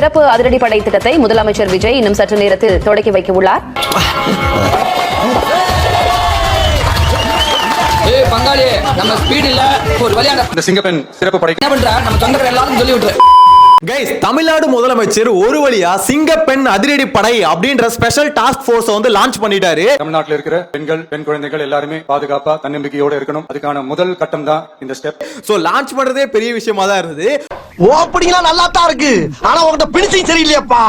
சிறப்பு அதிரடிப்படை திட்டத்தை முதலமைச்சர் விஜய் இன்னும் சற்று நேரத்தில் தொடங்கி வைக்க உள்ளார். பங்காளி நம்ம ஸ்பீட் இல்ல ஒரு விளையாட இந்த சிங்கப்பெண் சிறப்பு படை என்ன பண்ற நம்ம சொந்தக்கார எல்லாரும் சொல்லி விட்டுரு. கைஸ், தமிழ்நாடு முதலமைச்சர் ஒரு வழியா சிங்கப்பெண் அதிரடி படை அப்படின்ற ஸ்பெஷல் டாஸ்க் போர்ஸ் வந்து லான்ச் பண்ணிட்டாரு. தமிழ்நாட்டில் இருக்கிற பெண்கள் பெண் குழந்தைகள் எல்லாருமே பாதுகாப்பா தன்னம்பிக்கையோட இருக்கணும். அதுக்கான முதல் கட்டம் தான் இந்த ஸ்டெப். சோ லான்ச் பண்றதே பெரிய விஷயமா தான் இருந்தது. ஓப்பனிங்ல நல்லா தான் இருக்கு, ஆனா உங்ககிட்ட பினிஷிங் சரியில்லையாப்பா.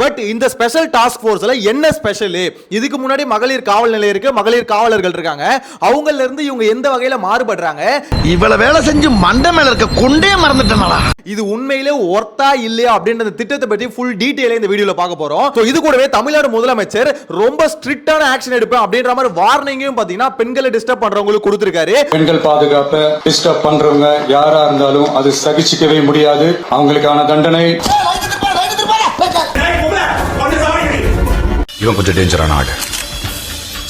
பட் இந்த ஸ்பெஷல் டாஸ்க் போர்ஸ்ல என்ன ஸ்பெஷல்? இதுக்கு முன்னாடி மகளிர் காவல் நிலையம் இருக்கு, மகளிர் காவலர்கள் இருக்காங்க. அவங்கள இருந்து இவங்க எந்த வகையில மாறுபடுறாங்க? இவ்வளவு வேலை செஞ்சு மண்டை மேல இருக்க கொண்டே மறந்துட்டேனா? இது உண்மையிலே ஒர்த்தா இல்லையா அப்படின்ற திட்டத்தை பத்தி ஃபுல் டீடைல் இந்த வீடியோல பார்க்க போறோம். சோ இது கூடவே தமிழ்நாடு முதலமைச்சர் ரொம்ப ஸ்ட்ரிக்ட்டான ஆக்ஷன் எடுப்பேன் அப்படின்ற மாதிரி வார்னிங்கும் பாத்தீங்கன்னா பெண்களை டிஸ்டர்ப் பண்றவங்களுக்கு கொடுத்திருக்காரு. பெண்கள் பாதுகாப்பை டிஸ்டர்ப் பண்றவங்க யாரா இருந்தாலும் அது சகிச்சிக்கவே முடியாது. அவங்களுக்கான தண்டனை. இவன் கொஞ்சம் டேஞ்சரான ஆடு,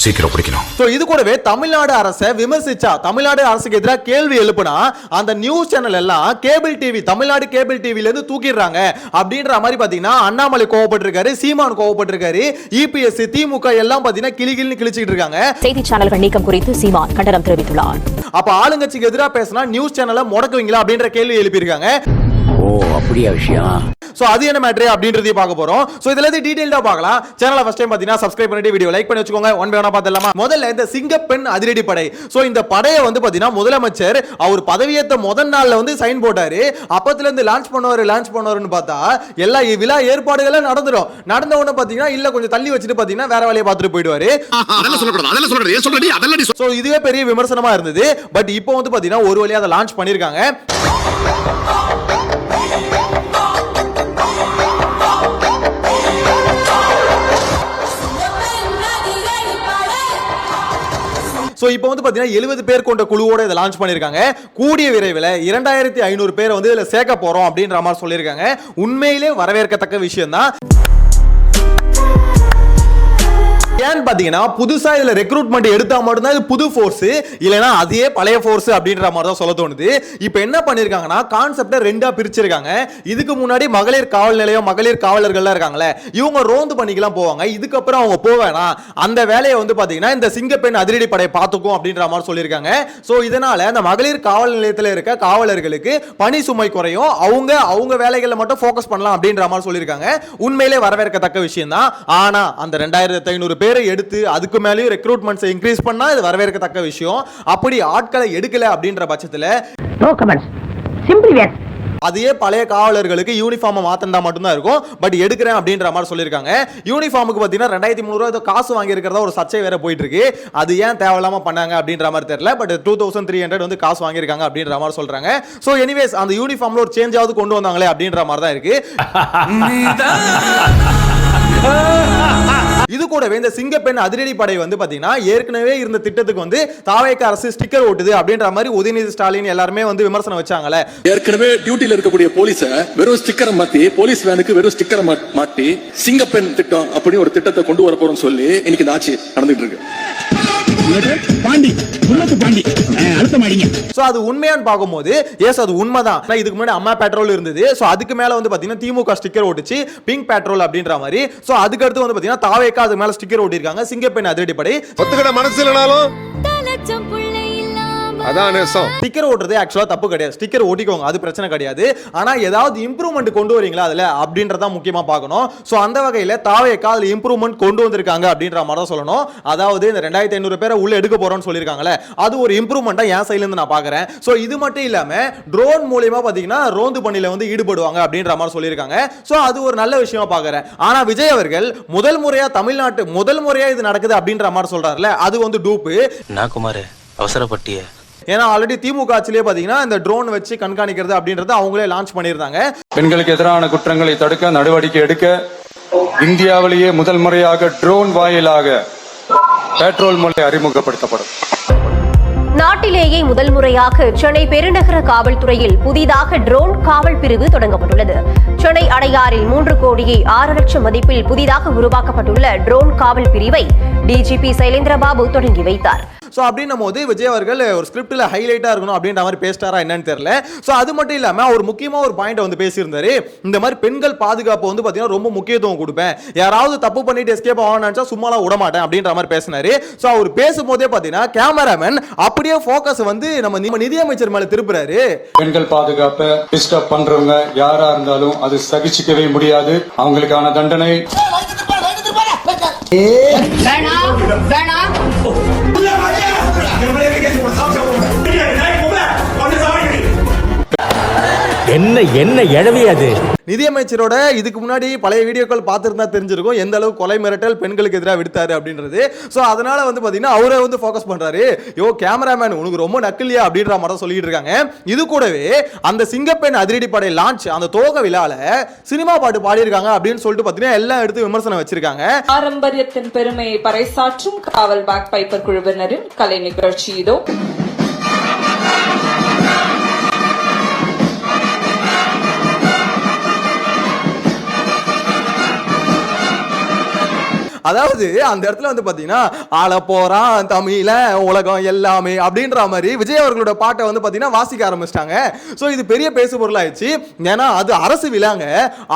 சீக்கிரம் பிடிக்கணும். சோ இது கூடவே தமிழ்நாடு அரசை விமர்சிச்சா, தமிழ்நாடு அரசுக்கு எதிராக கேள்வி எழுப்புனா அந்த நியூஸ் சேனல் எல்லாம் கேபிள் டிவி, தமிழ்நாடு கேபிள் டிவில இருந்து தூக்கிடுறாங்க அப்படின்ற மாதிரி பாத்தீங்கன்னா அண்ணாமலை கோவப்பட்டிருக்காரு, சீமான் கோவப்பட்டிருக்காரு, இபிஎஸ், திமுக எல்லாம் பாத்தீங்கன்னா கிளிகிள்னு கிழிச்சிட்டு இருக்காங்க. செய்தி சேனல்கள் நீக்கம் குறித்து சீமான் கண்டனம் தெரிவித்துள்ளார். அப்ப ஆளுங்கட்சிக்கு எதிராக பேசினா நியூஸ் சேனலை முடக்குவீங்களா அப்படின்ற கேள்வி எழுப்பியிருக்காங்க. ஓ அப்படியா விஷயம்? சோ அது என்ன மேட்டர் அப்படின்றதையும் பார்க்க போறோம். சோ இதெல்லாம் டீடைலா பார்க்கலாம். சேனலை ஃபர்ஸ்ட் டைம் பாத்தீங்கன்னா சப்ஸ்கிரைப் பண்ணிட்டு வீடியோ லைக் பண்ணி வச்சுக்கோங்க. ஒன் பை ஒன்னா பார்த்தலாமா? முதல்ல இந்த சிங்கப்பெண் அதிரடி படை. சோ இந்த படையை வந்து பாத்தீங்கன்னா முதலமைச்சர் அவர் பதவியேற்ற முதல் நாள்ல வந்து சைன் போட்டாரு. அப்பத்துல இருந்து லான்ச் பண்ணுவாருன்னு பார்த்தா எல்லா விழா ஏற்பாடுகளும் நடந்துரும். நடந்த உடனே பாத்தீங்கன்னா இல்ல கொஞ்சம் தள்ளி வச்சுட்டு பாத்தீங்கன்னா வேற வேலையை பார்த்துட்டு போயிடுவாரு. சோ இதுவே பெரிய விமர்சனமா இருந்தது. பட் இப்போ வந்து பாத்தீங்கன்னா ஒரு வழியா அதை லான்ச் பண்ணிருக்காங்க. சோ இப்போ வந்து பாத்தீங்கன்னா 70 பேர் கொண்ட குழுவோட இதை லான்ச் பண்ணிருக்காங்க. கூடிய விரைவில் 2500 பேரை வந்து இதுல சேர்க்க போறோம் அப்படின்ற மாதிரி சொல்லியிருக்காங்க. உண்மையிலே வரவேற்கத்தக்க விஷயம் தான். ஏன்னு பாத்தீங்கன்னா புதுசா இதுல ரெக்ரூட்மெண்ட் எடுத்தா மட்டும்தான் இது புது ஃபோர்ஸ், இல்லனா அதே பழைய ஃபோர்ஸ் அப்படின்ற மாதிரி தான் சொல்ல தோணுது. இப்போ என்ன பண்ணிருக்காங்கன்னா கான்செப்டை ரெண்டா பிரிச்சிருக்காங்க. இதுக்கு முன்னாடி மகளிர் காவல் நிலையம், மகளிர் காவலர்கள்லாம் இருக்காங்களே, இவங்க ரோந்து பண்ணிக்கலாம் போவாங்க. இதுக்கப்புறம் அவங்க போவேனா அந்த வேலையை வந்து பாத்தீங்கன்னா இந்த சிங்கப்பெண் அதிரடி படை பார்த்துக்கும் அப்படின்ற மாதிரி சொல்லியிருக்காங்க. சோ இதனால அந்த மகளிர் காவல் நிலையத்தில் இருக்க காவலர்களுக்கு பணி சுமை குறையும், அவங்க வேலைகளை மட்டும் ஃபோக்கஸ் பண்ணலாம் அப்படின்ற மாதிரி சொல்லியிருக்காங்க. உண்மையிலே வரவேற்கத்தக்க விஷயம் தான். ஆனா அந்த 2500 பேரை எடுத்து அதுக்கு மேலயும் ரெக்ரூட்மெண்ட்ஸ் இன்க்ரீஸ் பண்ணா இது வரவேற்கத்தக்க விஷயம். அப்படி ஆட்களை எடுக்கல அப்படின்ற பட்சத்துல நோ கமெண்ட்ஸ், சிம்பிள் எஸ். அதே பழைய காவலர்களுக்கு யூனிஃபார்ம் மாத்தந்தா மட்டும்தான் இருக்கும். பட் எடுக்கிறேன் அப்படின்ற மாதிரி சொல்லியிருக்காங்க. யூனிஃபார்முக்கு பார்த்தீங்கன்னா 2300 ரூபாய் காசு வாங்கி இருக்கிறதா ஒரு சர்ச்சை வேற போயிட்டு இருக்கு. அது ஏன் தேவையில்லாம பண்ணாங்க அப்படின்ற மாதிரி தெரியல. பட் 2300 வந்து காசு வாங்கியிருக்காங்க அப்படின்ற மாதிரி சொல்றாங்க. ஸோ எனிவேஸ் அந்த யூனிஃபார்ம்ல ஒரு சேஞ்சாவது கொண்டு வந்தாங்களே அப்படின்ற மாதிரி தான் இருக்கு. இது கூடவே இந்த சிங்கப்பெண் அதிரடி படை வந்து பாத்தீங்கன்னா ஏற்கனவே இருந்த திட்டத்துக்கு வந்து தாவேக அரசு ஸ்டிக்கர் ஓட்டுது அப்படின்ற மாதிரி உதயநிதி ஸ்டாலின் எல்லாருமே வந்து விமர்சனம் வச்சாங்களே. ஏற்கனவே டியூட்டில இருக்கக்கூடிய போலீஸ வெறும் ஸ்டிக்கரை மாத்தி, போலீஸ் வேனுக்கு வெறும் ஸ்டிக்கரை மாட்டி சிங்கப்பெண் திட்டம் அப்படி ஒரு திட்டத்தை கொண்டு வர போறோம்னு சொல்லி இன்னைக்கு இந்த ஆட்சி நடந்துட்டு இருக்கு. அது உண்மையான்னு பார்க்கும்போது எஸ் அது உண்மைதான். இதுக்கு முன்னாடி அம்மா பெட்ரோல் இருந்தது. சோ அதுக்கு மேல வந்து பாத்தீங்கன்னா திமுக ஸ்டிக்கர் ஓட்டுச்சு பிங்க் பெட்ரோல் அப்படின்ற மாதிரி. சோ அதுக்கு அடுத்து வந்து பாத்தீங்கன்னா தாவேகா அது மேல ஸ்டிக்கர் ஓட்டிருக்காங்க சிங்கப்பெண் அதிரடி படை. ஒத்துக்கிட மனசு இல்லனாலும் அதான் ஸ்டிக்கர் ஓட்டுறது ஆக்சுவலா தப்பு கிடையாது. ஸ்டிக்கர் ஓட்டிக்கோங்க, அது பிரச்சனை கிடையாது. ஆனா ஏதாவது இம்ப்ரூவ்மெண்ட் கொண்டு வரீங்களா அதுல அப்படின்றத முக்கியமா பார்க்கணும். சோ அந்த வகையில தாவேகா அதுல இம்ப்ரூவ்மெண்ட் கொண்டு வந்திருக்காங்க அப்படின்ற மாதிரி தான் சொல்லணும். அதாவது இந்த 2500 பேரை உள்ள எடுக்க போறோம்னு சொல்லிருக்காங்களே, அது ஒரு இம்ப்ரூவ்மெண்டா என் சைடுல இருந்து நான் பாக்குறேன். சோ இது மட்டும் இல்லாம ட்ரோன் மூலமா பாத்தீங்கன்னா ரோந்து பணியில வந்து ஈடுபடுவாங்க அப்படின்ற மாதிரி சொல்லிருக்காங்க. சோ அது ஒரு நல்ல விஷயமா பாக்குறேன். ஆனா விஜய் அவர்கள் முதல் முறையா தமிழ்நாட்டு முதல் முறையா இது நடக்குது அப்படின்ற மாதிரி சொல்றாருல, அது வந்து டூப்பு. நான் குமார் அவசரப்பட்டிய. ஏன்னா ஆல்ரெடி திமுக ஆட்சியிலே பாத்தீங்கன்னா இந்த ட்ரோன் வச்சு கண்காணிக்கிறது அப்படின்றத அவங்களே லான்ச் பண்ணிருந்தாங்க. பெண்களுக்கு எதிரான குற்றங்களை தடுக்க நடவடிக்கை எடுக்க இந்தியாவிலேயே முதல் முறையாக ட்ரோன் வாயிலாக பெட்ரோல் மூலம் அறிமுகப்படுத்தப்படும். நாட்டிலேயே முதல் முறையாக சென்னை பெருநகர காவல்துறையில் புதிதாக ட்ரோன் காவல் பிரிவு தொடங்கப்பட்டுள்ளது. சென்னை அடையாறில் 3 கோடியே 6 லட்சம் மதிப்பில் புதிதாக உருவாக்கப்பட்டுள்ள ட்ரோன் காவல் பிரிவை டிஜிபி சைலேந்திரபாபு தொடங்கி வைத்தார். ஸோ அப்படின்னும் போது விஜய் அவர்கள் ஒரு ஸ்கிரிப்டில் ஹைலைட்டாக இருக்கணும் அப்படின்ற மாதிரி பேசிட்டாரா என்னன்னு தெரியல. ஸோ அது மட்டும் இல்லாமல் அவர் முக்கியமாக ஒரு பாயிண்ட் வந்து பேசியிருந்தாரு. இந்த மாதிரி பெண்கள் பாதுகாப்பு வந்து பார்த்தீங்கன்னா ரொம்ப முக்கியத்துவம் கொடுப்பேன், யாராவது தப்பு பண்ணிட்டு எஸ்கேப் ஆகணும்னு நினச்சா சும்மாலாம் விட மாட்டேன் அப்படின்ற மாதிரி பேசினாரு. ஸோ அவர் பேசும்போதே பார்த்தீங்கன்னா கேமராமேன் அப்படியே ஃபோக்கஸ் வந்து நம்ம நிதியமைச்சர் மேலே திருப்புறாரு. பெண்கள் பாதுகாப்பை டிஸ்டர்ப் பண்றவங்க யாரா இருந்தாலும் அது சகிச்சுக்கவே முடியாது. அவங்களுக்கான தண்டனை என்ன என்ன எழவி அது. நிதியமைச்சரோட இதுக்கு முன்னாடி பழைய வீடியோக்கள் பார்த்துருந்தா தெரிஞ்சிருக்கும் எந்த அளவுக்கு கொலை மிரட்டல் பெண்களுக்கு எதிராக விடுத்தாரு அப்படின்றது. ஸோ அதனால வந்து பார்த்தீங்கன்னா அவரே வந்து ஃபோக்கஸ் பண்றாரு. யோ கேமராமேன் உனக்கு ரொம்ப நக்கலியா அப்படின்ற மாதிரி சொல்லிட்டு இருக்காங்க. இது கூடவே அந்த சிங்கப்பெண் அதிரடி படை லான்ச் அந்த துவக்க விழால சினிமா பாட்டு பாடியிருக்காங்க அப்படின்னு சொல்லிட்டு பார்த்தீங்கன்னா எல்லாம் எடுத்து விமர்சனம் வச்சிருக்காங்க. பாரம்பரியத்தின் பெருமையை பறைசாற்றும் காவல் பேக் பைப்பர் குழுவினரின் கலை நிகழ்ச்சி இதோ. அதாவது அந்த இடத்துல வந்து பாத்தீங்கன்னா ஆள போறான் தமிழ உலகம் எல்லாமே அப்படின்ற மாதிரி விஜய் அவர்களோட பாட்டை வந்து பாத்தீங்கன்னா வாசிக்க ஆரம்பிச்சிட்டாங்க. ஸோ இது பெரிய பேசு பொருளாயிடுச்சு. ஏன்னா அது அரசு விழாங்க,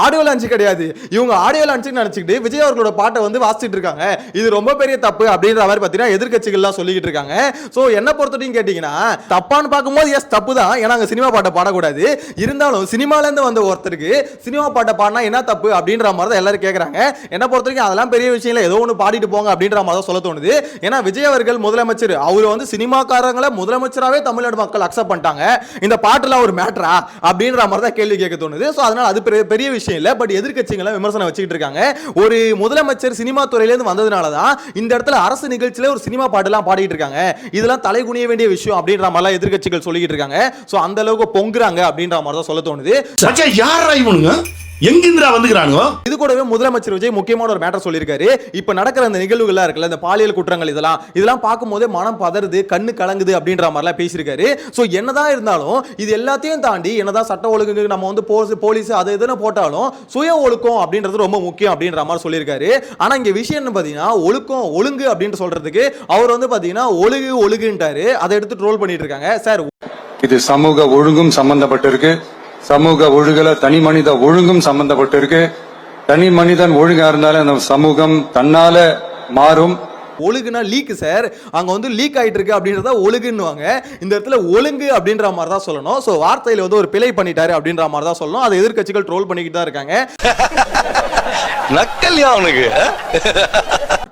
ஆடியோ லான்ச் கிடையாது. இவங்க ஆடியோ லான்ச் நினைச்சுக்கிட்டு விஜய் அவர்களோட பாட்டை வந்து வாசிச்சுட்டு இருக்காங்க. இது ரொம்ப பெரிய தப்பு அப்படின்ற மாதிரி பாத்தீங்கன்னா எதிர்கட்சிகள்லாம் சொல்லிக்கிட்டு இருக்காங்க. ஸோ என்ன பொறுத்தவரைக்கும் கேட்டீங்கன்னா தப்பான்னு பார்க்கும்போது எஸ் தப்பு தான், ஏன்னா அங்க சினிமா பாட்டை பாடக்கூடாது. இருந்தாலும் சினிமால இருந்து வந்த ஒருத்தருக்கு சினிமா பாட்டை பாடினா என்ன தப்பு அப்படின்ற மாதிரி தான் எல்லாரும் கேட்கறாங்க. என்ன பொறுத்த வரைக்கும் அதெல்லாம் பெரிய விஷயம் ஏதோ ஒன்று பாடிட்டு போங்க அப்படின்ற மாதிரி சொல்ல தோணுது. ஏன்னா விஜய் அவர்கள் முதலமைச்சர், அவர் வந்து சினிமாக்காரங்களை முதலமைச்சராகவே தமிழ்நாடு மக்கள் அக்செப்ட் பண்ணிட்டாங்க. இந்த பாட்டுல ஒரு மேட்டரா அப்படின்ற மாதிரி தான் கேள்வி கேட்க தோணுது. ஸோ அதனால அது பெரிய விஷயம் இல்லை. பட் எதிர்கட்சிகளை விமர்சனம் வச்சுக்கிட்டு இருக்காங்க. ஒரு முதலமைச்சர் சினிமா துறையிலேருந்து வந்ததுனால தான் இந்த இடத்துல அரசு நிகழ்ச்சியில ஒரு சினிமா பாட்டுலாம் பாடிட்டு இருக்காங்க. இதெல்லாம் தலை குனிய வேண்டிய விஷயம் அப்படின்ற மாதிரி எதிர்கட்சிகள் சொல்லிட்டு இருக்காங்க. ஸோ அந்த அளவுக்கு பொங்குறாங்க அப்படின்ற மாதிரி தான் சொல்ல தோணுது. எங்கிந்திரா வந்துக்கிறானுங்க. இது கூடவே முதலமைச்சர் விஜய் முக்கியமான ஒரு மேட்டர் சொல்லியிருக்காரு. இப்ப நடக்கிற அந்த நிகழ்வுகள் இருக்குல்ல, இந்த பாலியல் குற்றங்கள் இதெல்லாம் பார்க்கும்போது மனம் பதறுது, கண்ணு கலங்குது அப்படின்ற மாதிரிலாம் பேசியிருக்காரு. ஸோ என்னதான் இருந்தாலும் இது எல்லாத்தையும் தாண்டி என்னதான் சட்ட ஒழுங்கு நம்ம வந்து போலீஸ் அது எதுன்னு போட்டாலும் சுய ஒழுக்கம் அப்படின்றது ரொம்ப முக்கியம் அப்படின்ற மாதிரி சொல்லியிருக்காரு. ஆனா இங்க விஷயம் என்ன பாத்தீங்கன்னா ஒழுங்கு அப்படின்னு சொல்றதுக்கு அவர் வந்து பாத்தீங்கன்னா ஒழுகுன்ட்டாரு. அதை எடுத்து ட்ரோல் பண்ணிட்டு இருக்காங்க. சார் இது சமூக ஒழுங்கும் சம்பந்தப்பட்டிருக்கு. சமூக ஒழுகல தனி மனித ஒழுங்கும் சம்பந்தப்பட்டு இருக்கு. தனி மனிதன் ஒழுங்கா இருந்தாலும் அந்த சமூகம் தன்னால மாறும். ஒழுங்குனா லீக் சார், அங்க வந்து லீக் ஆயிட்டு இருக்கு அப்படின்றத ஒழுங்குன்னுவாங்க. இந்த இடத்துல ஒழுங்கு அப்படின்ற மாதிரி தான் சொல்லணும். ஸோ வார்த்தையில வந்து ஒரு பிழை பண்ணிட்டாரு அப்படின்ற மாதிரி தான் சொல்லணும். அதை எதிர்கட்சிகள் ட்ரோல் பண்ணிக்கிட்டு தான் இருக்காங்க. நக்கல்யா அவனுக்கு.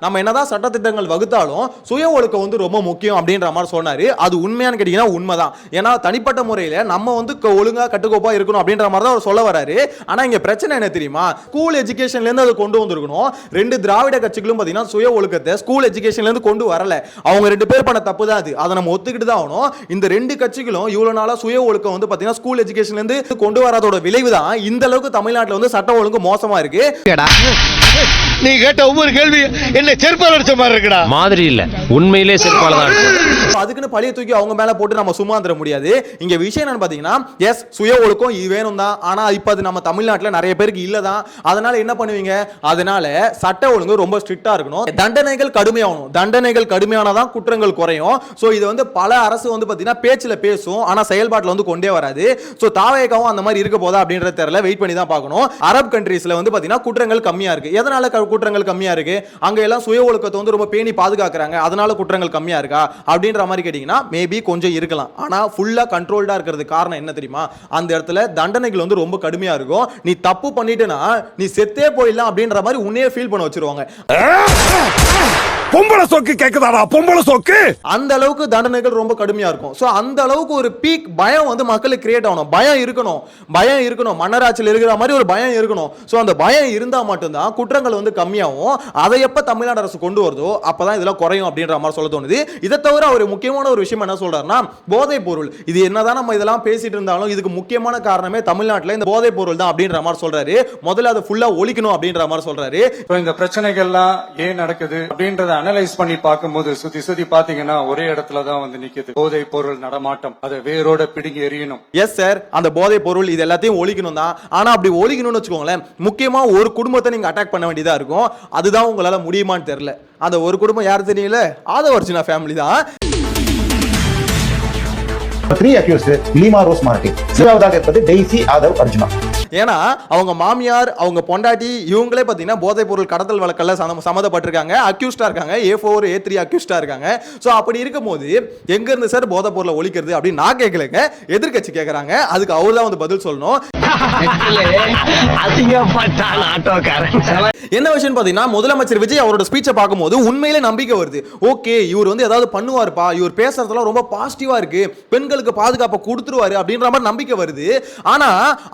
நம்ம என்னதான் சட்டத்திட்டங்கள் வகுத்தாலும் சுய ஒழுக்கம் வந்து ரொம்ப முக்கியம் அப்படின்ற மாதிரி சொன்னாரு. அது உண்மையானு கேட்டீங்கன்னா உண்மைதான். ஏன்னா தனிப்பட்ட முறையில நம்ம வந்து ஒழுங்கா கட்டுக்கோப்பா இருக்கணும் அப்படின்ற மாதிரி தான் அவர் சொல்ல வராரு. ஆனா இங்க பிரச்சனை என்ன தெரியுமா, ஸ்கூல் எஜுகேஷன்ல இருந்து அதை கொண்டு வந்திருக்கணும். ரெண்டு திராவிட கட்சிகளும் பாத்தீங்கன்னா சுய ஒழுக்கத்தை ஸ்கூல் எஜுகேஷன்ல இருந்து கொண்டு வரல. அவங்க ரெண்டு பேர் பண்ண தப்பு தான் அது, அதை நம்ம ஒத்துக்கிட்டு தான் ஆகணும். இந்த ரெண்டு கட்சிகளும் இவ்வளவு நாளா சுய ஒழுக்கம் வந்து பாத்தீங்கன்னா ஸ்கூல் எஜுகேஷன்ல இருந்து கொண்டு வராதோட விளைவு தான் இந்த அளவுக்கு தமிழ்நாட்டில் வந்து சட்ட ஒழுங்கு மோசமா இருக்கு. நீ கேட்ட ஒவ்வொரு கேள்வி என்ன செருப்பால அடிச்ச மாதிரி இருக்குடா. மாதிரி இல்ல, உண்மையிலே செருப்பால தான் இருக்கு. அதுக்குன்னு பழிய தூக்கி அவங்க மேல போட்டு நம்ம சும்மா தர முடியாது. இங்க விஷயம் என்னன்னு பாத்தீங்கன்னா, எஸ் சுய ஒழுக்கம் இது வேணும் தான். ஆனா இப்ப அது நம்ம தமிழ்நாட்டுல நிறைய பேருக்கு இல்லதான். அதனால என்ன பண்ணுவீங்க, அதனால சட்ட ஒழுங்கு ரொம்ப ஸ்ட்ரிக்டா இருக்கணும். தண்டனைகள் கடுமையாகணும். தண்டனைகள் கடுமையானதான் குற்றங்கள் குறையும். சோ இது வந்து பல அரசு வந்து பாத்தீங்கன்னா பேச்சுல பேசும், ஆனா செயல்பாட்டுல வந்து கொண்டே வராது. சோ தாவேகாவும் அந்த மாதிரி இருக்க போதா அப்படின்றது தெரியல, வெயிட் பண்ணி தான் பார்க்கணும். அரபு கண்ட்ரீஸ்ல வந்து பாத்தீங்கன்னா குற்றங்கள் கம்மியா இருக்கு. எதனால குற்றங்கள் கம்மியா இருக்கு? அங்க எல்லாம் சுய ஒழுக்கத்தை வந்து ரொம்ப பேணி பாதுகாக்கிறாங்க, அதனால குற்றங்கள் கம்மியா இருக்கா அப்படின்ற மாதிரி கேட்டீங்கன்னா மேபி கொஞ்சம் இருக்கலாம். ஆனா ஃபுல்லா கண்ட்ரோல்டா இருக்கிறது காரணம் என்ன தெரியுமா, அந்த இடத்துல தண்டனைகள் வந்து ரொம்ப கடுமையா இருக்கும். நீ தப்பு பண்ணிட்டேன்னா நீ செத்தே போயிடலாம் அப்படின்ற மாதிரி உன்னையே ஃபீல் பண்ண வச்சிருவாங்க. பொம்பளை சோக்கு கேக்குதாடா, பொம்பளை சோக்கு. அந்த அளவுக்கு தண்டனைகள் ரொம்ப கடுமையா இருக்கும். சோ அந்த அளவுக்கு ஒரு பீக் பயம் வந்து மக்களுக்கு கிரியேட் ஆகணும். பயம் இருக்கணும். மன்னராட்சியில் இருக்கிற மாதிரி ஒரு பயம் இருக்கணும். சோ அந்த பயம் இருந்தா மட்டும்தான் குற்றங்கள் வந்து கம்மியாகும். அதை எப்ப தமிழ்நாடு அரசு கொண்டு வருதோ அப்பதான் இதெல்லாம் குறையும் அப்படின்ற மாதிரி சொல்ல தோணுது. இதை தவிர ஒரு முக்கியமான ஒரு விஷயம் என்ன சொல்றாருன்னா, போதைப் பொருள். இது என்னதான் நம்ம இதெல்லாம் பேசிட்டு இருந்தாலும் இதுக்கு முக்கியமான காரணமே தமிழ்நாட்டில் இந்த போதைப் பொருள் தான் அப்படின்ற மாதிரி சொல்றாரு. முதல்ல அதை ஃபுல்லா ஒழிக்கணும் அப்படின்ற மாதிரி சொல்றாரு. இந்த பிரச்சனைகள்லாம் ஏன் நடக்குது அப்படின்றத அனலைஸ் பண்ணி பார்க்கும்போது சுத்தி பாத்தீங்கன்னா ஒரே இடத்துல தான் வந்து நிக்குது. போதை பொருள் நடமாட்டம், அதை வேரோட பிடுங்கி எறியணும். எஸ் சார், அந்த போதை பொருள் இது எல்லாத்தையும் ஒழிக்கணும் தான். ஆனா அப்படி ஒழிக்கணும்னு வச்சுக்கோங்களேன், முக்கியமா ஒரு குடும்பத்தை நீங்க அட்டாக் பண்ண வேண்டியதா இருக்கும். அதுதான் உங்களால முடியுமான்னு தெரியல. அந்த ஒரு குடும்பம் யாரு தெரியல, ஆதவ் அர்ஜுனா ஃபேமிலி தான். 3 accused லீமா ரோஸ் மார்டின், சிவாவதாக இருப்பது டெய்சி ஆதவ் அர்ஜுனா. ஏன்னா அவங்க மாமியார், அவங்க பொண்டாட்டி, இவங்களே பாத்தீங்கன்னா போதைப் பொருள் கடத்தல் வழக்கல்ல சம்மந்தப்பட்டிருக்காங்க, அக்யூஸ்டா இருக்காங்க, A4 A3 அக்யூஸ்டா இருக்காங்க. சோ அப்படி இருக்கும்போது எங்க இருந்து சார் போதைப் பொருளை ஒழிக்கிறது அப்படின்னு நான் கேட்கலங்க, எதிர்க்கட்சி கேட்கறாங்க. அதுக்கு அவர் தான் வந்து பதில் சொல்லணும். என்ன விஷயம் பாத்தீங்கன்னா, முதலமைச்சர் விஜய் அவரோட ஸ்பீச்சை பார்க்கும்போது உண்மையிலே நம்பிக்கை வருது. ஓகே, இவர் வந்து ஏதாவது பண்ணுவாருப்பா, இவர் பேசுறதுலாம் ரொம்ப பாசிட்டிவா இருக்கு, பெண்களுக்கு பாதுகாப்பு கொடுத்துருவாரு அப்படின்ற மாதிரி நம்பிக்கை வருது. ஆனா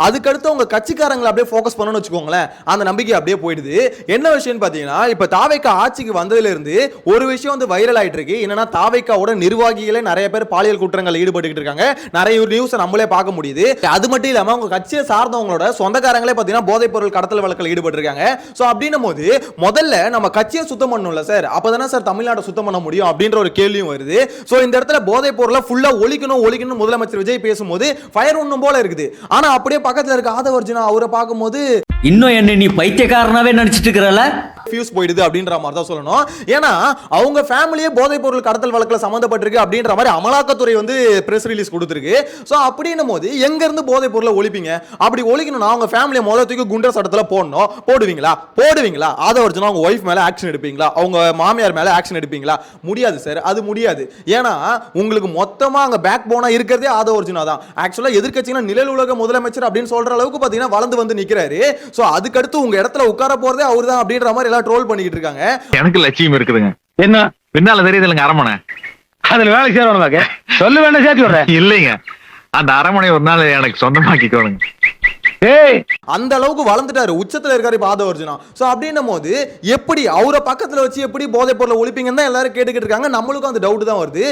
அதுக்கடுத்து உங்க கட்சிக்காரங்களை அப்படியே ஃபோக்கஸ் பண்ணணும்னு வச்சுக்கோங்களேன், அந்த நம்பிக்கை அப்படியே போயிடுது. என்ன விஷயம் பாத்தீங்கன்னா, இப்ப தாவேக்கா ஆட்சிக்கு வந்ததுல இருந்து ஒரு விஷயம் வந்து வைரல் ஆயிட்டு இருக்கு. என்னன்னா, தாவேக்காவோட நிர்வாகிகளே நிறைய பேர் பாலியல் குற்றங்களில் ஈடுபட்டு இருக்காங்க. நிறைய நியூஸ் நம்மளே பார்க்க முடியுது. அது மட்டும் இல்லாம உங்க கட்சியை சார்ந்தவங்களோட சொந்தக்காரங்களே பாத்தீங்கன்னா போதைப் பொருள் கடத்தல் வழக்கில் ஈடுபட்டு இருக்காங்க. சோ அப்படின்னும் போது முதல்ல நம்ம கட்சியை சுத்தம் பண்ணணும்ல சார், அப்பதானே சார் தமிழ்நாட்டை சுத்தம் பண்ண முடியும் அப்படின்ற ஒரு கேள்வியும் வருது. சோ இந்த இடத்துல போதைப் பொருளை ஃபுல்லா ஒழிக்கணும் முதலமைச்சர் விஜய் பேசும்போது ஃபயர் ஒண்ணும் போல இருக்குது. ஆனா அப்படியே பக்கத்துல இருக்க ஆதவ் அர்ஜுனா அவரை பார்க்கும்போது இன்னும் என்ன நீ பைத்தியக்காரனாவே நினைச்சிட்டு இருக்கறல, ஃபியூஸ் போயிடுது அப்படின்ற மாதிரி தான் சொல்லணும். ஏன்னா அவங்க ஃபேமிலியே போதைப் பொருள் கடத்தல் வழக்கில் சம்பந்தப்பட்டிருக்கு அப்படின்ற மாதிரி அமலாக்கத்துறை வந்து பிரஸ் ரிலீஸ் கொடுத்துருக்கு. ஸோ அப்படின்னும் போது எங்க இருந்து போதைப் பொருளை ஒழிப்பீங்க? அப்படி ஒழிக்கணும்னா அவங்க ஃபேமிலியை முதல்ல தூக்கி குண்டர் சட்டத்தில் போடுவீங்களா? ஆதவ் அர்ஜுனா அவங்க ஒய்ஃப் மேல ஆக்ஷன் எடுப்பீங்களா? அவங்க மாமியார் மேல ஆக்ஷன் எடுப்பீங்களா? முடியாது சார், அது முடியாது. ஏன்னா உங்களுக்கு மொத்தமா அங்க பேக் போனா இருக்கிறதே ஆதவ் அர்ஜுனா தான். ஆக்சுவலா எதிர்க்கட்சினா நிழல் உலக முதலமைச்சர் அப்படின்னு சொல்ற அளவுக்கு பாத்தீங்கன்னா வளர்ந்து வந்து நிக்கிறாரு. சோ அதுக்கு அடுத்து உங்க இடத்துல உட்கார போறதே அவர்தான் அப்படின்ற மாதிரி எல்லாம் ட்ரோல் பண்ணிக்கிட்டு இருக்காங்க. எனக்கு லட்சியம் இருக்குதுங்க. என்ன பின்னால தெரியுதுங்க, அரமனை அதுல வேலை சேரணும் சொல்ல வேண்டாம், சேர்த்து விடுறேன். இல்லைங்க, அந்த அரமனை ஒரு நாள் எனக்கு சொந்தமாக்கிக்கோணுங்க. அந்த அளவுக்கு வளர்ந்துட்டாரு, உச்சத்துல இருக்காரு இப்ப ஆதவ் அர்ஜுனா. சோ அப்படின்னும் போது எப்படி அவரை பக்கத்துல வச்சு எப்படி போதைப் பொருளை ஒழிப்பீங்கன்னு தான் எல்லாரும் கேட்டுக்கிட்டு இருக்காங்க. நம்மளுக்கும் அந்த டவுட் தான் வருது.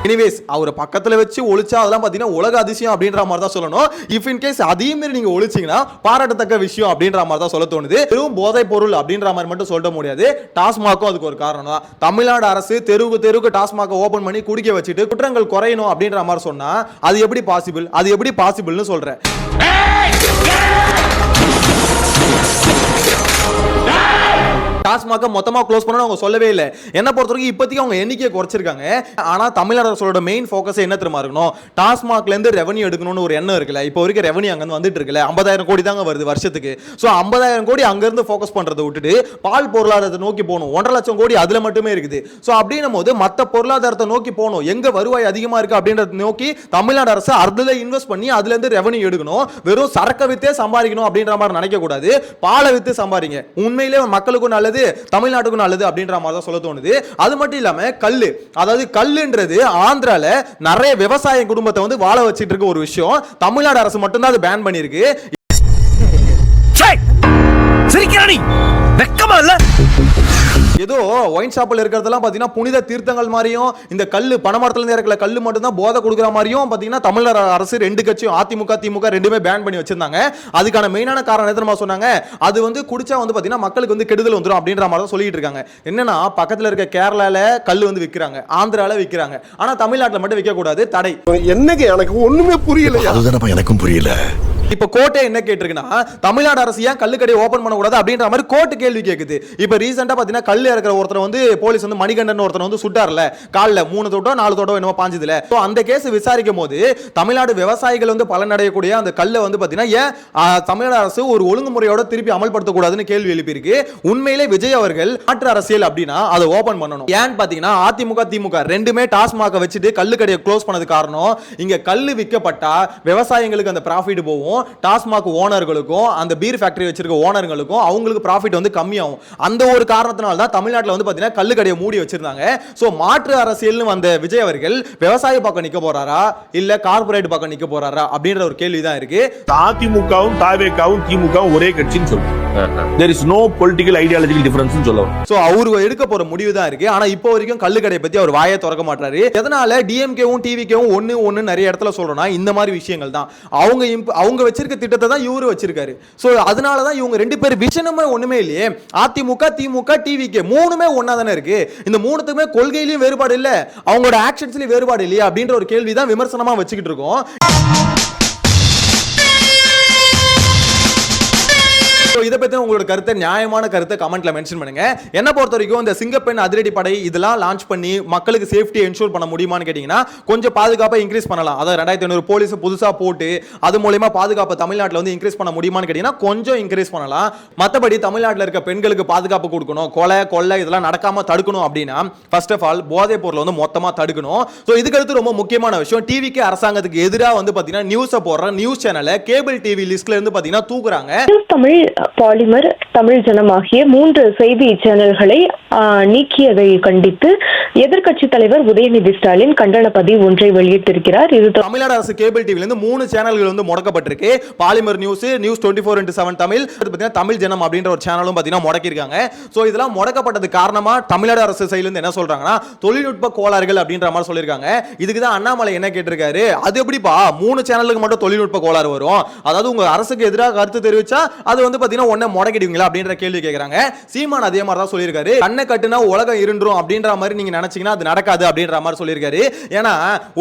எனிவேஸ் அவரை பக்கத்துல வச்சு ஒழிச்சா அதெல்லாம் பாத்தீங்கன்னா உலக அதிசயம் அப்படின்ற மாதிரி தான் சொல்லணும். இஃப் இன் கேஸ் அதே மாதிரி நீங்க ஒழிச்சீங்கன்னா பாராட்டத்தக்க விஷயம் அப்படின்ற மாதிரி தான் சொல்ல தோணுது. வெறும் போதைப் பொருள் அப்படின்ற மாதிரி மட்டும் சொல்ல முடியாது, டாஸ்மாக்கும் அதுக்கு ஒரு காரணம் தான். தமிழ்நாடு அரசு தெருவுக்கு டாஸ்மாக ஓபன் பண்ணி குடிக்க வச்சுட்டு குற்றங்கள் குறையணும் அப்படின்ற மாதிரி சொன்னா அது எப்படி பாசிபிள்னு சொல்றேன். டாஸ்மாக மொத்தமா க்ளோஸ் பண்ணனும் அவங்க சொல்லவே இல்லை. என்ன பொறுத்தவரைக்கும் இப்போதைக்கு அவங்க எண்ணிக்கையை குறைச்சிருக்காங்க. ஆனா தமிழ்நாடு அரசோட மெயின் ஃபோக்கஸ் என்ன தெரியுமா இருக்கணும்? டாஸ்மாக்ல இருந்து ரெவன்யூ எடுக்கணும்னு ஒரு எண்ணம் இருக்குல்ல. இப்போ வரைக்கும் ரெவன்யூ அங்க இருந்து வந்துட்டு இருக்குல்ல, 50,000 கோடி தாங்க வருது வருஷத்துக்கு. சோ 50,000 கோடி அங்க இருந்து ஃபோக்கஸ் பண்றதை விட்டுட்டு பால் பொருளாதாரத்தை நோக்கி போகணும். 1.5 லட்சம் கோடி அதுல மட்டுமே இருக்குது. சோ அப்படின்னும் போது மத்த பொருளாதாரத்தை நோக்கி போகணும், எங்க வருவாய் அதிகமா இருக்கு அப்படின்றத நோக்கி தமிழ்நாடு அரசு அதுல இன்வெஸ்ட் பண்ணி அதுல இருந்து ரெவன்யூ எடுக்கணும். வெறும் சரக்கு வித்தே சம்பாதிக்கணும் அப்படின்ற மாதிரி நினைக்க கூடாது. பாலை வித்து சம்பாதிங்க, உண்மையிலே மக்களுக்கும் நல்லது, தமிழ்நாட்டுக்கும் நல்லது அப்படின்ற மாதிரி தான் சொல்ல தோணுது. அது மட்டும் இல்லாம கல்லு, அதாவது கல்லுன்றது ஆந்திரால நிறைய விவசாய குடும்பத்தை வந்து வாழ வச்சிட்டு இருக்க ஒரு விஷயம். தமிழ்நாடு அரசு மட்டும்தான் அது பேன் பண்ணிருக்கு. வெக்கமா இல்ல? ஏதோ ஒயின் ஷாப்ல இருக்கிறதெல்லாம் பாத்தீங்கன்னா புனித தீர்த்தங்கள் மாதிரியும், இந்த கல்லு பணமரத்துல இருந்து இருக்கிற கல்லு மட்டும் தான் போதை கொடுக்குற மாதிரியும் பாத்தீங்கன்னா தமிழ்நாடு அரசு ரெண்டு கட்சியும் அதிமுக திமுக ரெண்டுமே பேன் பண்ணி வச்சிருந்தாங்க. அதுக்கான மெயினான காரணம் என்ன சொன்னாங்க? அது வந்து குடிச்சா வந்து பாத்தீங்கன்னா மக்களுக்கு வந்து கெடுதல் வந்துரும் அப்படின்ற மாதிரி தான் சொல்லிட்டு இருக்காங்க. என்னன்னா பக்கத்துல இருக்க கேரளால கல்லு வந்து விக்கிறாங்க, ஆந்திரால விக்கிறாங்க, ஆனா தமிழ்நாட்டுல மட்டும் விற்க கூடாது, தடை. என்னங்க எனக்கு ஒண்ணுமே புரியல. அதுதான் எனக்கும் புரியல. இப்ப கோர்ட்டே என்ன கேட்டிருக்குன்னா, தமிழ்நாடு அரசு ஏன் கல்லுக்கடையை ஓபன் பண்ண கூடாது அப்படின்ற மாதிரி கோர்ட் கேள்வி கேக்குது. இப்ப ரீசெண்டா பாத்தீங்கன்னா கல்லு இருக்கிற ஒருத்தர் வந்து போலீஸ் வந்து மணிகண்டன் ஒருத்தர் வந்து சுட்டார்ல, கால்ல 3 தோட்டோ 4 தோட்டோ என்னமோ பாஞ்சதுல. சோ அந்த கேஸ் விசாரிக்கும் போது தமிழ்நாடு விவசாயிகள் வந்து பலனடையக்கூடிய அந்த கல்லை வந்து பாத்தீங்கன்னா ஏன் தமிழ்நாடு அரசு ஒரு ஒழுங்குமுறையோட திருப்பி அமல்படுத்த கூடாதுன்னு கேள்வி எழுப்பியிருக்கு. உண்மையிலே விஜய் அவர்கள் மாற்று அரசியல் அப்படின்னா அதை ஓபன் பண்ணணும். ஏன்னு பாத்தீங்கன்னா அதிமுக திமுக ரெண்டுமே டாஸ்மாக வச்சுட்டு கல்லுக்கடையை க்ளோஸ் பண்ணது காரணம், இங்க கல்லு விற்கப்பட்டா விவசாயிகளுக்கு அந்த ப்ராஃபிட் போகும், கம்பெனிக்கும் டாஸ்மாக் ஓனர்களுக்கும் அந்த பீர் ஃபேக்டரி வச்சிருக்க ஓனர்களுக்கும் அவங்களுக்கு ப்ராஃபிட் வந்து கம்மியாகும். அந்த ஒரு காரணத்தினால தான் தமிழ்நாட்டில் வந்து பார்த்தீங்கன்னா கள்ளுக்கடையை மூடி வச்சிருந்தாங்க. ஸோ மாற்று அரசியல்னு வந்த விஜய் அவர்கள் விவசாய பக்கம் நிற்க போறாரா இல்ல கார்பரேட் பக்கம் நிற்க போறாரா அப்படின்ற ஒரு கேள்வி தான் இருக்கு. அதிமுகவும் தாவேகாவும் திமுகவும் ஒரே கட்சின்னு சொல்லுவாங்க. There is no political ideological difference னு சொல்லுவாங்க. சோ அவரு எடுக்க போற முடிவு தான் இருக்கு. ஆனா இப்போ வரைக்கும் கள்ளுக்கடையை பத்தி அவர் வாயை திறக்க மாட்டாரு. எதனால டிஎம்கேவும் டிவிகேவும் ஒன்னு நிறைய இடத்துல சொல்றோம்னா இந்த மாதிரி விஷயங்கள் தான். அவங்க வச்சிருக்க திட்டத்தை தான் இவரு வச்சிருக்காரு. சோ அதனால தான் இவங்க ரெண்டு பேர் விஷனுமே ஒண்ணுமே இல்லையே. அதிமுக திமுக டிவிகே மூணுமே ஒண்ணா தானே இருக்கு. இந்த மூணுத்துக்குமே கொள்கையிலயும் வேறுபாடு இல்ல, அவங்களோட ஆக்ஷன்ஸ்லயும் வேறுபாடு இல்லையா அப்படின்ற ஒரு கேள்வி தான் விமர்சனமா வச்சுக்கிட்டு இருக்கோம். இதை பத்தி உங்களோட கருத்தை, நியாயமான கருத்தை கமெண்ட்ல மென்ஷன் பண்ணுங்க. என்ன பொறுத்த வரைக்கும் இந்த சிங்கப்பெண் அதிரடி படை இதெல்லாம் லான்ச் பண்ணி மக்களுக்கு சேஃப்டி என்ஷூர் பண்ண முடியுமான்னு கேட்டீங்கன்னா கொஞ்சம் பாதுகாப்பை இன்க்ரீஸ் பண்ணலாம். அதாவது 2500 போலீஸ் புதுசா போட்டு அது மூலமா பாதுகாப்பு தமிழ்நாட்டில் வந்து இன்க்ரீஸ் பண்ண முடியுமான்னு கேட்டீங்கன்னா கொஞ்சம் இன்க்ரீஸ் பண்ணலாம். மற்றபடி தமிழ்நாட்டில் இருக்க பெண்களுக்கு பாதுகாப்பு கொடுக்கணும், கொலை கொள்ளை இதெல்லாம் நடக்காம தடுக்கணும் அப்படின்னா ஃபர்ஸ்ட் ஆஃப் ஆல் போதைப் பொருளை வந்து மொத்தமா தடுக்கணும். ஸோ இதுக்கு அடுத்து ரொம்ப முக்கியமான விஷயம், டிவிக்கு அரசாங்கத்துக்கு எதிராக வந்து பாத்தீங்கன்னா நியூஸை போடுற நியூஸ் சேனலை கேபிள் டிவி லிஸ்ட்ல இருந்து பாத்தீங்கன்னா தூக்குறாங்க. தமிழ், பாலிமர், தமிழ் ஜனம் ஆகிய 3 செய்தி சேனல்களை நீக்கியதை கண்டித்து எதிர்க்கட்சி தலைவர் உதயநிதி ஸ்டாலின் கண்டன பதிவு ஒன்றை வெளியிட்டிருக்கிறார். இது தமிழ்நாடு அரசு கேபிள் டிவில இருந்து 3 சேனல்கள் வந்து முடக்கப்பட்டிருக்கு. பாலிமர் நியூஸ், நியூஸ் 24/7 தமிழ், தமிழ் ஜனம் அப்படின்ற ஒரு சேனலும் பாத்தீங்கன்னா முடக்கிருக்காங்க. சோ இதெல்லாம் முடக்கப்பட்டது காரணமா தமிழ்நாடு அரசு சைடுல இருந்து என்ன சொல்றாங்கன்னா தொழில்நுட்ப கோளாறுகள் அப்படின்ற மாதிரி சொல்லிருக்காங்க. இதுக்கு தான் அண்ணாமலை என்ன கேட்டிருக்காரு, அது எப்படிப்பா 3 சேனலுக்கு மட்டும் தொழில்நுட்ப கோளாறு வரும், அதாவது உங்க அரசுக்கு எதிராக கருத்து தெரிவிச்சா அது வந்து பாத்தீங்கன்னா ஒண்ணே முடக்கிடுவீங்களா அப்படின்ற கேள்வி கேக்குறாங்க. சீமான் அதே மாதிரி தான் சொல்லியிருக்காரு, கண்ணை கட்டுனா உலகம் இருண்டும் அப்படின்ற மாதிரி நீங்க நினைச்சீங்கன்னா அது நடக்காது அப்படின்ற மாதிரி சொல்லியிருக்காரு. ஏன்னா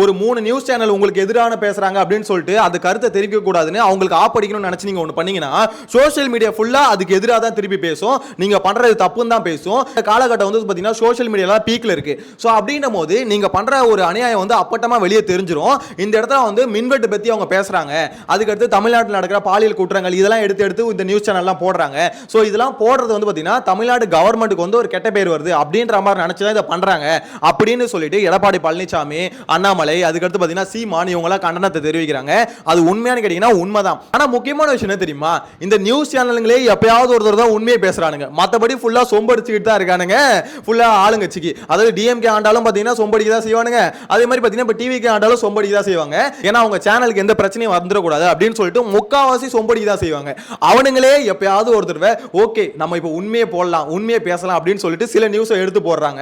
ஒரு 3 நியூஸ் சேனல் உங்களுக்கு எதிரான பேசுறாங்க அப்படின்னு சொல்லிட்டு அது கருத்தை தெரிவிக்க கூடாதுன்னு அவங்களுக்கு ஆப்படிக்கணும்னு நினைச்சு நீங்க ஒண்ணு பண்ணீங்கன்னா சோஷியல் மீடியா ஃபுல்லா அதுக்கு எதிராக தான் திருப்பி பேசும். நீங்க பண்றது தப்புன்னு தான் பேசும். இந்த காலகட்டம் வந்து பாத்தீங்கன்னா சோஷியல் மீடியால பீக்ல இருக்கு. சோ அப்படின்னும் போது நீங்க பண்ற ஒரு அநியாயம் வந்து அப்பட்டமா வெளியே தெரிஞ்சிரும். இந்த இடத்துல வந்து மின்வெட்டு பத்தி அவங்க பேசுறாங்க, அதுக்கு அடுத்து தமிழ்நாட்டில் நடக்கிற பாலியல் குற்றங்கள் இதெல்லாம் எடுத்து இந்த நியூஸ் சேனல்லாம் போடுறாங்க. சோ இதெல்லாம் போடுறது வந்து பாத்தீங்கன்னா தமிழ்நாடு கவர்மெண்ட்டுக்கு வந்து ஒரு கெட்ட பேர் வருது அப்படின்ற மாதிரி நினைச்சுதான் இதை பண்றாங்க அப்படின்னு சொல்லிட்டு எடப்பாடி பழனிசாமி, அண்ணாமலை, அதுக்கடுத்து பாத்தீங்கன்னா சீமான் இவங்க கண்டனத்தை தெரிவிக்கிறாங்க. அது உண்மையான கேட்டீங்கன்னா உண்மைதான். ஆனா முக்கியமான விஷயம் என்ன தெரியுமா, இந்த நியூஸ் சேனல்களே எப்பயாவது ஒருத்தர் தான் உண்மையை பேசுறானுங்க, மத்தபடி ஃபுல்லா சொம்படிச்சுக்கிட்டு தான் இருக்கானுங்க. ஃபுல்லா ஆளுங்கட்சிக்கு, அதாவது டிஎம்கே ஆண்டாலும் பாத்தீங்கன்னா சொம்படிக்கு தான் செய்வானுங்க, அதே மாதிரி பாத்தீங்கன்னா இப்ப டிவிக்கு ஆண்டாலும் சொம்படிக்கு தான் செய்வாங்க. ஏன்னா அவங்க சேனலுக்கு எந்த பிரச்சனையும் வந்துடக்கூடாது அப்படின்னு சொல்லிட்டு முக்காவாசி சொம்படிக்கு தான் செய்வாங்க. அவனுங்களே எப்பயாவது ஒரு தடவை ஓகே நம்ம இப்ப உண்மையை போடலாம், உண்மையை பேசலாம் அப்படின்னு சொல்லிட்டு சில நியூஸை எடுத்து போடுறாங்க.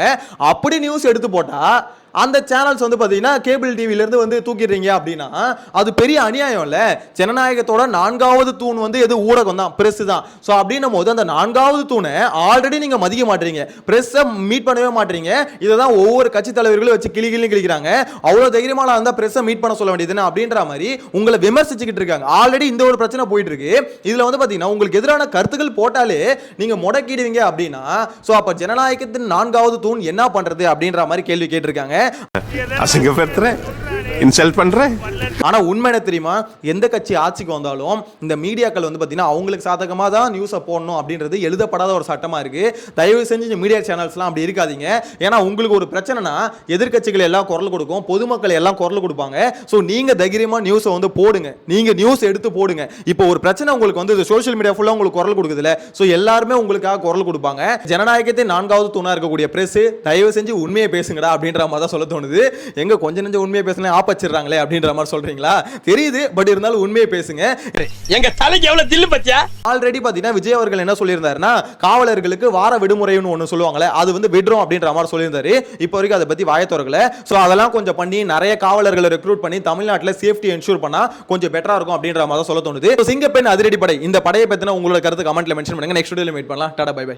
அப்படி நியூஸ் எடுத்து போட்டா அந்த சேனல்ஸ் வந்து பாத்தீங்கன்னா கேபிள் டிவில இருந்து வந்து தூக்கிடுறீங்க அப்படின்னா அது பெரிய அநியாயம் இல்ல. ஜனநாயகத்தோட 4வது தூண் வந்து எது, ஊடகம் தான், பிரஸ் தான். சோ அப்படின்னும் போது அந்த 4வது தூணை ஆல்ரெடி நீங்க மதிக்க மாட்டீங்க, பிரஸ்ஸை மீட் பண்ணவே மாட்டீங்க. இதை தான் ஒவ்வொரு கட்சி தலைவர்களும் வச்சு கிளிக்கிறாங்க. அவ்வளவு தைரியமா அந்த பிரஸ்ஸை மீட் பண்ண சொல்ல வேண்டியது அப்படின்ற மாதிரி உங்களை விமர்சிச்சுக்கிட்டு இருக்காங்க. ஆல்ரெடி இந்த ஒரு பிரச்சனை போயிட்டு இருக்கு. இதுல வந்து பாத்தீங்கன்னா உங்களுக்கு எதிரான கருத்துக்கள் போட்டாலே நீங்க முடக்கிடுவீங்க அப்படின்னா சோ அப்ப ஜனநாயகத்தின் 4வது தூண் என்ன பண்றது அப்படின்ற மாதிரி கேள்வி கேட்டிருக்காங்க. அசிங்கப்படுத்துறேன், இன்சல்ட் பண்றேன். ஆனா உண்மை என்ன தெரியுமா, எந்த கட்சி ஆட்சிக்கு வந்தாலும் இந்த மீடியாக்கள் வந்து பாத்தீங்கன்னா அவங்களுக்கு சாதகமா தான் நியூஸை போடணும் அப்படின்றது எழுதப்படாத ஒரு சட்டமா இருக்கு. தயவு செஞ்சு மீடியா சேனல்ஸ்லாம் அப்படி இருக்காதீங்க. ஏன்னா உங்களுக்கு ஒரு பிரச்சனைனா எதிர்க்கட்சிகள் எல்லாம் குரல் கொடுக்கும், பொதுமக்கள் எல்லாம் குரல் கொடுப்பாங்க. சோ நீங்க தைரியமா நியூஸை வந்து போடுங்க, நீங்க நியூஸ் எடுத்து போடுங்க. இப்போ ஒரு பிரச்சனை உங்களுக்கு வந்து சோஷியல் மீடியா ஃபுல்லா உங்களுக்கு குரல் கொடுக்குதுல, சோ எல்லாருமே உங்களுக்காக குரல் கொடுப்பாங்க. ஜனநாயகத்தின் 4வது தூணா இருக்கக்கூடிய பிரஸ் தயவு செஞ்சு உண்மையை பேசுங்கடா அப்படின்ற மாதிரி சொல்ல தோணுது. எங்க கொஞ்சம் நெஞ்ச உண்மையை பேசினா ஆப்பச்சிடுறாங்களே அப்படின்ற மாதிரி சொல்றீங்களா தெரியுது. பட் இருந்தாலும் உண்மையை பேசுங்க. எங்க தலைக்கு எவ்வளவு தில்லு பத்தியா. ஆல்ரெடி பாத்தீங்கன்னா விஜய் அவர்கள் என்ன சொல்லியிருந்தாருன்னா காவலர்களுக்கு வார விடுமுறைன்னு ஒண்ணு சொல்லுவாங்களே அது வந்து விடுறோம் அப்படின்ற மாதிரி சொல்லியிருந்தாரு. இப்போ வரைக்கும் அதை பத்தி வாயை திறக்கல. சோ அதெல்லாம் கொஞ்சம் பண்ணி நிறைய காவலர்களை ரெக்ரூட் பண்ணி தமிழ்நாட்டில் சேஃப்டி என்ஷூர் பண்ணா கொஞ்சம் பெட்டரா இருக்கும் அப்படின்ற மாதிரி சொல்ல தோணுது. சிங்கப்பெண் அதிரடி படை, இந்த படையை பத்தின உங்களோட கருத்து கமெண்ட்ல மென்ஷன் பண்ணுங்க. நெக்ஸ்ட் வீடியோல மீட் பண்ணலாம். டாடா, பை பை.